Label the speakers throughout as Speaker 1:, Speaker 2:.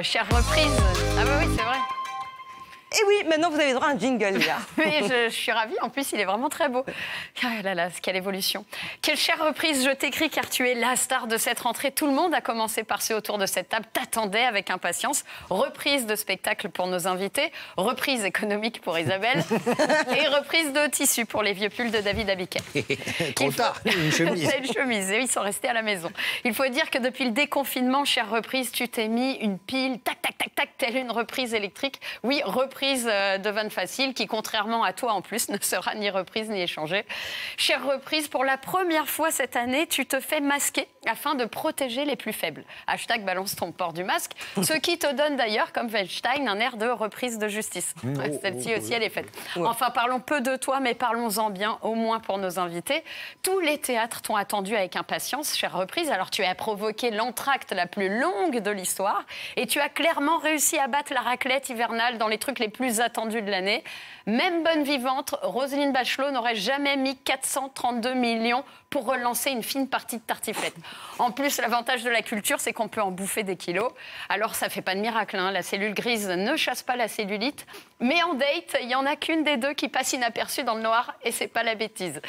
Speaker 1: Chère reprise. Ah bah oui, c'est vrai.
Speaker 2: Et oui, maintenant vous avez droit à un jingle, là.
Speaker 1: Oui, je suis ravie. En plus, il est vraiment très beau. Ah là là, quelle évolution. Quelle chère reprise, je t'écris car tu es la star de cette rentrée. Tout le monde, à commencer par ceux autour de cette table, t'attendait avec impatience. Reprise de spectacle pour nos invités, reprise économique pour Isabelle et reprise de tissu pour les vieux pulls de David Abiquet.
Speaker 3: Trop tard, une chemise.
Speaker 1: C'est une chemise, et ils sont restés à la maison. Il faut dire que depuis le déconfinement, chère reprise, tu t'es mis une pile, tac, tac, tac, tac, telle une reprise électrique. Oui, reprise de Van Facile, qui, contrairement à toi en plus, ne sera ni reprise ni échangée. Chère reprise, pour la première fois cette année, tu te fais masquer afin de protéger les plus faibles. Hashtag balance ton port du masque, ce qui te donne d'ailleurs, comme Weinstein, un air de reprise de justice. Celle-ci aussi, elle est faite. Enfin, parlons peu de toi, mais parlons-en bien, au moins pour nos invités. Tous les théâtres t'ont attendu avec impatience, chère reprise. Alors, tu as provoqué l'entracte la plus longue de l'histoire et tu as clairement réussi à battre la raclette hivernale dans les trucs les plus attendus de l'année. Même bonne vivante, Roselyne Bachelot n'aurait jamais mis 432 millions pour relancer une fine partie de tartiflette. En plus, l'avantage de la culture, c'est qu'on peut en bouffer des kilos. Alors, ça fait pas de miracle, hein. La cellule grise ne chasse pas la cellulite. Mais en date, il y en a qu'une des deux qui passe inaperçue dans le noir, et c'est pas la bêtise.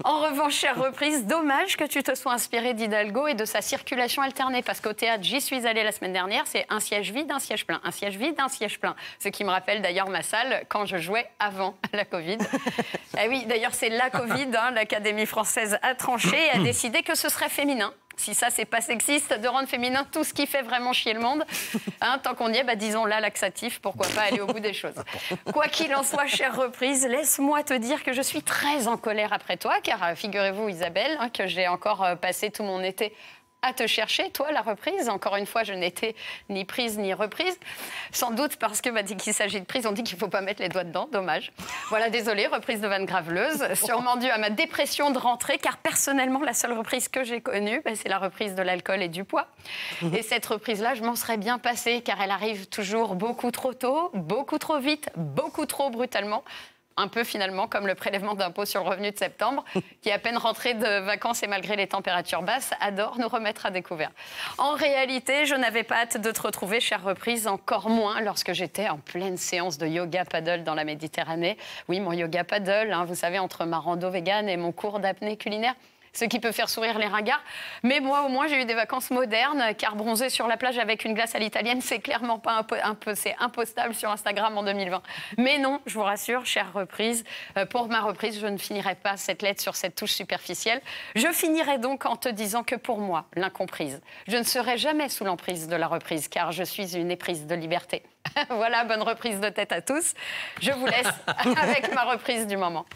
Speaker 1: En revanche, chère reprise, dommage que tu te sois inspiré d'Hidalgo et de sa circulation alternée, parce qu'au théâtre, j'y suis allée la semaine dernière, c'est un siège vide, un siège plein, un siège vide, un siège plein. Ce qui me rappelle d'ailleurs ma salle quand je jouais avant la Covid. Et oui, d'ailleurs, c'est la Covid, hein, l'Académie française a tranché et a décidé que ce serait féminin. Si ça, c'est pas sexiste, de rendre féminin tout ce qui fait vraiment chier le monde. Hein, tant qu'on y est, bah, disons là, laxatif, pourquoi pas aller au bout des choses. Quoi qu'il en soit, chère reprise, laisse-moi te dire que je suis très en colère après toi, car figurez-vous, Isabelle, hein, que j'ai encore passé tout mon été à te chercher, toi, la reprise. Encore une fois, je n'étais ni prise ni reprise. Sans doute parce que, dès qu'il s'agit de prise, on dit qu'il ne faut pas mettre les doigts dedans. Dommage. Voilà, désolée, reprise de Van Graveleuse. Sûrement due à ma dépression de rentrée, car personnellement, la seule reprise que j'ai connue, c'est la reprise de l'alcool et du poids. Et cette reprise-là, je m'en serais bien passée, car elle arrive toujours beaucoup trop tôt, beaucoup trop vite, beaucoup trop brutalement. Un peu finalement comme le prélèvement d'impôt sur le revenu de septembre, qui, à peine rentré de vacances et malgré les températures basses, adore nous remettre à découvert. En réalité, je n'avais pas hâte de te retrouver, chère reprise, encore moins lorsque j'étais en pleine séance de yoga paddle dans la Méditerranée. Oui, mon yoga paddle, hein, vous savez, entre ma rando vegan et mon cours d'apnée culinaire. Ce qui peut faire sourire les ringards. Mais moi, au moins, j'ai eu des vacances modernes, car bronzer sur la plage avec une glace à l'italienne, c'est clairement pas c'est impostable sur Instagram en 2020. Mais non, je vous rassure, chère reprise, pour ma reprise, je ne finirai pas cette lettre sur cette touche superficielle. Je finirai donc en te disant que pour moi, l'incomprise, je ne serai jamais sous l'emprise de la reprise, car je suis une éprise de liberté. Voilà, bonne reprise de tête à tous. Je vous laisse avec ma reprise du moment.